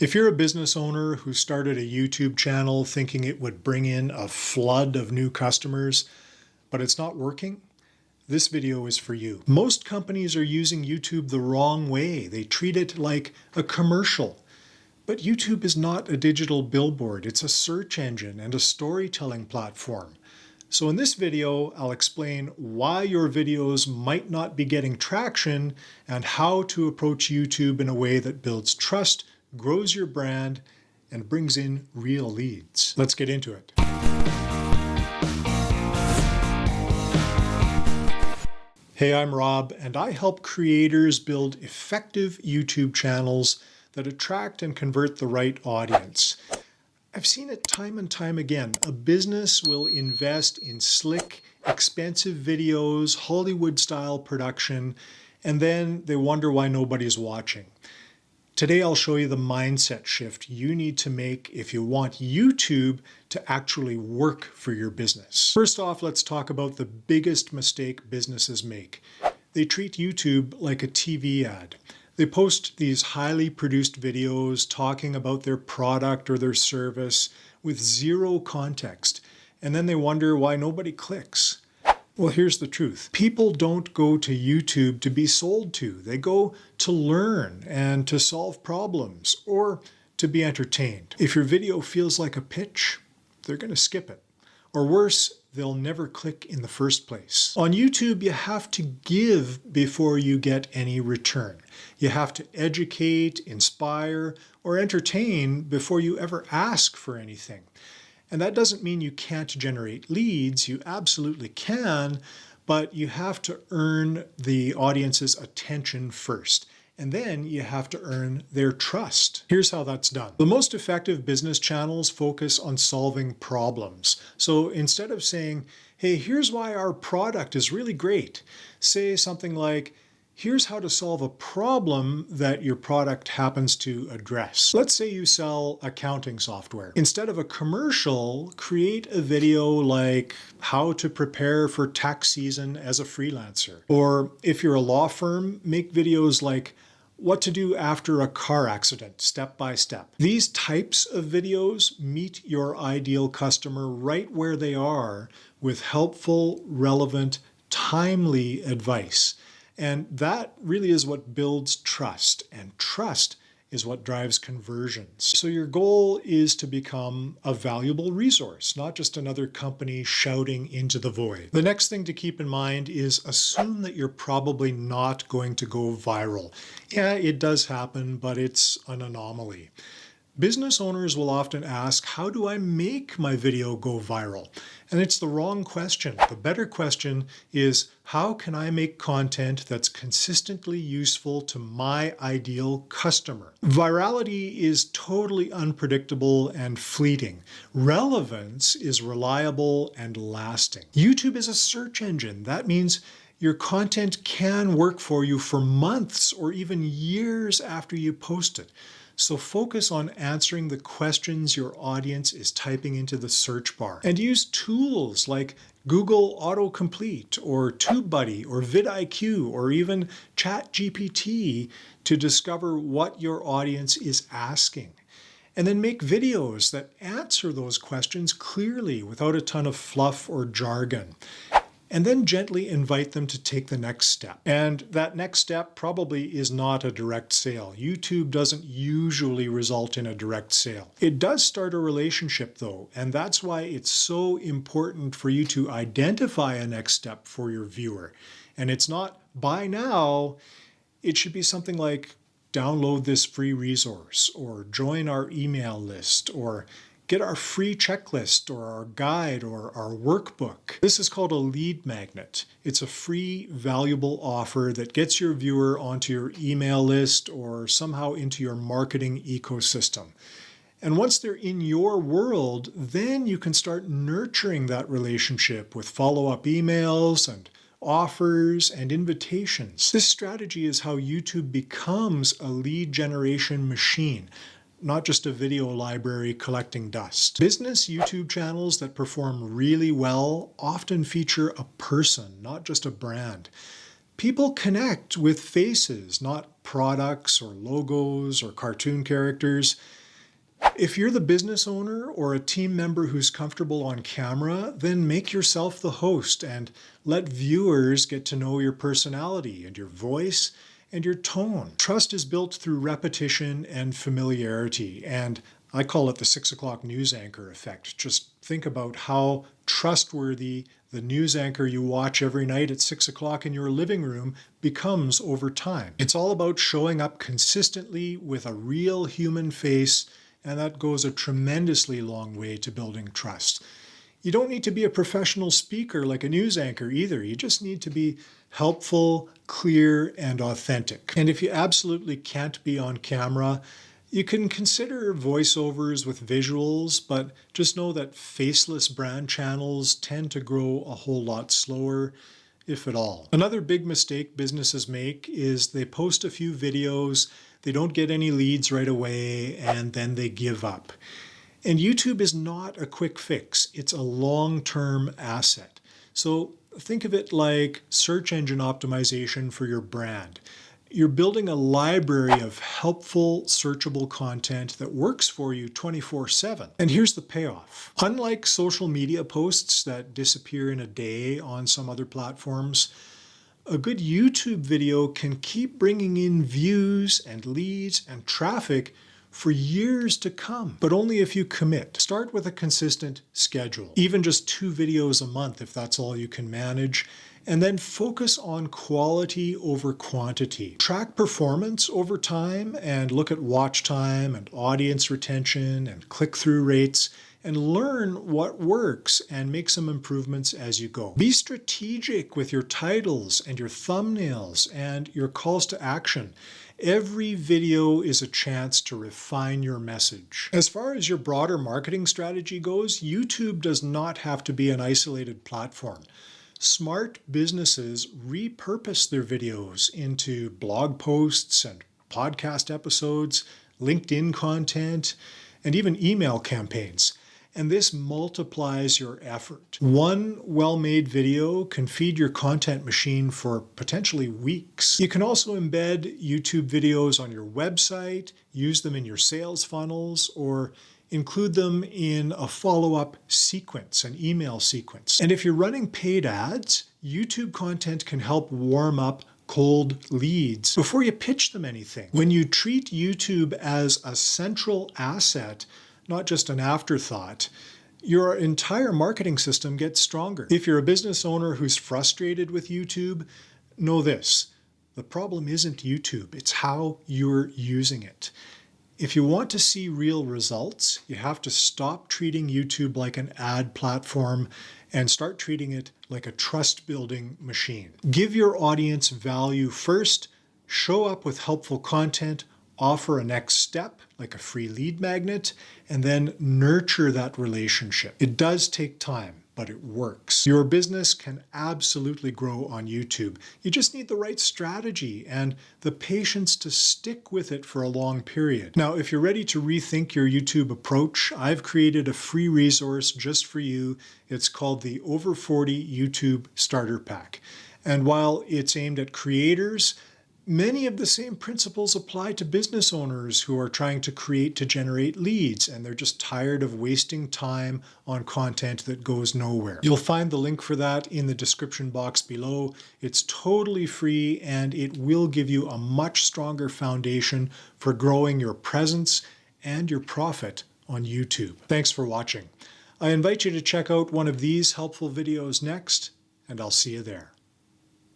If you're a business owner who started a YouTube channel thinking it would bring in a flood of new customers, but it's not working, this video is for you. Most companies are using YouTube the wrong way. They treat it like a commercial. But YouTube is not a digital billboard. It's a search engine and a storytelling platform. So in this video, I'll explain why your videos might not be getting traction and how to approach YouTube in a way that builds trust, grows your brand, and brings in real leads. Let's get into it. Hey, I'm Rob, and I help creators build effective YouTube channels that attract and convert the right audience. I've seen it time and time again. A business will invest in slick, expensive videos, Hollywood-style production, and then they wonder why nobody's watching. Today, I'll show you the mindset shift you need to make if you want YouTube to actually work for your business. First off, let's talk about the biggest mistake businesses make. They treat YouTube like a TV ad. They post these highly produced videos talking about their product or their service with zero context, and then they wonder why nobody clicks. Well, here's the truth. People don't go to YouTube to be sold to. They go to learn and to solve problems or to be entertained. If your video feels like a pitch, they're going to skip it. Or worse, they'll never click in the first place. On YouTube, you have to give before you get any return. You have to educate, inspire, or entertain before you ever ask for anything. And that doesn't mean you can't generate leads. You absolutely can, but you have to earn the audience's attention first. And then you have to earn their trust. Here's how that's done. The most effective business channels focus on solving problems. So instead of saying, hey, here's why our product is really great, say something like, here's how to solve a problem that your product happens to address. Let's say you sell accounting software. Instead of a commercial, create a video like how to prepare for tax season as a freelancer. Or if you're a law firm, make videos like what to do after a car accident, step by step. These types of videos meet your ideal customer right where they are with helpful, relevant, timely advice. And that really is what builds trust, and trust is what drives conversions. So your goal is to become a valuable resource, not just another company shouting into the void. The next thing to keep in mind is assume that you're probably not going to go viral. Yeah, it does happen, but it's an anomaly. Business owners will often ask, how do I make my video go viral? And it's the wrong question. The better question is, how can I make content that's consistently useful to my ideal customer? Virality is totally unpredictable and fleeting. Relevance is reliable and lasting. YouTube is a search engine. That means your content can work for you for months or even years after you post it. So focus on answering the questions your audience is typing into the search bar. And use tools like Google Autocomplete or TubeBuddy or vidIQ or even ChatGPT to discover what your audience is asking. And then make videos that answer those questions clearly without a ton of fluff or jargon. And then gently invite them to take the next step. And that next step probably is not a direct sale. YouTube doesn't usually result in a direct sale. It does start a relationship though, and that's why it's so important for you to identify a next step for your viewer. And it's not buy now, it should be something like download this free resource or join our email list or get our free checklist or our guide or our workbook. This is called a lead magnet. It's a free, valuable offer that gets your viewer onto your email list or somehow into your marketing ecosystem. And once they're in your world, then you can start nurturing that relationship with follow-up emails and offers and invitations. This strategy is how YouTube becomes a lead generation machine, not just a video library collecting dust. Business YouTube channels that perform really well often feature a person, not just a brand. People connect with faces, not products or logos or cartoon characters. If you're the business owner or a team member who's comfortable on camera, then make yourself the host and let viewers get to know your personality and your voice and your tone. Trust is built through repetition and familiarity, and I call it the 6 o'clock news anchor effect. Just think about how trustworthy the news anchor you watch every night at 6 o'clock in your living room becomes over time. It's all about showing up consistently with a real human face, and that goes a tremendously long way to building trust. You don't need to be a professional speaker like a news anchor either. You just need to be helpful, clear, and authentic. And if you absolutely can't be on camera, you can consider voiceovers with visuals, but just know that faceless brand channels tend to grow a whole lot slower, if at all. Another big mistake businesses make is they post a few videos, they don't get any leads right away, and then they give up. And YouTube is not a quick fix. It's a long-term asset. So think of it like search engine optimization for your brand. You're building a library of helpful, searchable content that works for you 24/7. And here's the payoff. Unlike social media posts that disappear in a day on some other platforms, a good YouTube video can keep bringing in views and leads and traffic for years to come, but only if you commit. Start with a consistent schedule, even just 2 videos a month if that's all you can manage, and then focus on quality over quantity. Track performance over time and look at watch time and audience retention and click-through rates, and learn what works and make some improvements as you go. Be strategic with your titles and your thumbnails and your calls to action. Every video is a chance to refine your message. As far as your broader marketing strategy goes, YouTube does not have to be an isolated platform. Smart businesses repurpose their videos into blog posts and podcast episodes, LinkedIn content, and even email campaigns. And this multiplies your effort. One well-made video can feed your content machine for potentially weeks. You can also embed YouTube videos on your website, use them in your sales funnels, or include them in a follow-up sequence, an email sequence. And if you're running paid ads, YouTube content can help warm up cold leads before you pitch them anything. When you treat YouTube as a central asset, not just an afterthought, your entire marketing system gets stronger. If you're a business owner who's frustrated with YouTube, know this: the problem isn't YouTube, it's how you're using it. If you want to see real results, you have to stop treating YouTube like an ad platform and start treating it like a trust-building machine. Give your audience value first, show up with helpful content, offer a next step, like a free lead magnet, and then nurture that relationship. It does take time, but it works. Your business can absolutely grow on YouTube. You just need the right strategy and the patience to stick with it for a long period. Now, if you're ready to rethink your YouTube approach, I've created a free resource just for you. It's called the Over 40 YouTube Starter Pack. And while it's aimed at creators, many of the same principles apply to business owners who are trying to create to generate leads, and they're just tired of wasting time on content that goes nowhere. You'll find the link for that in the description box below. It's totally free, and it will give you a much stronger foundation for growing your presence and your profit on YouTube. Thanks for watching. I invite you to check out one of these helpful videos next, and I'll see you there.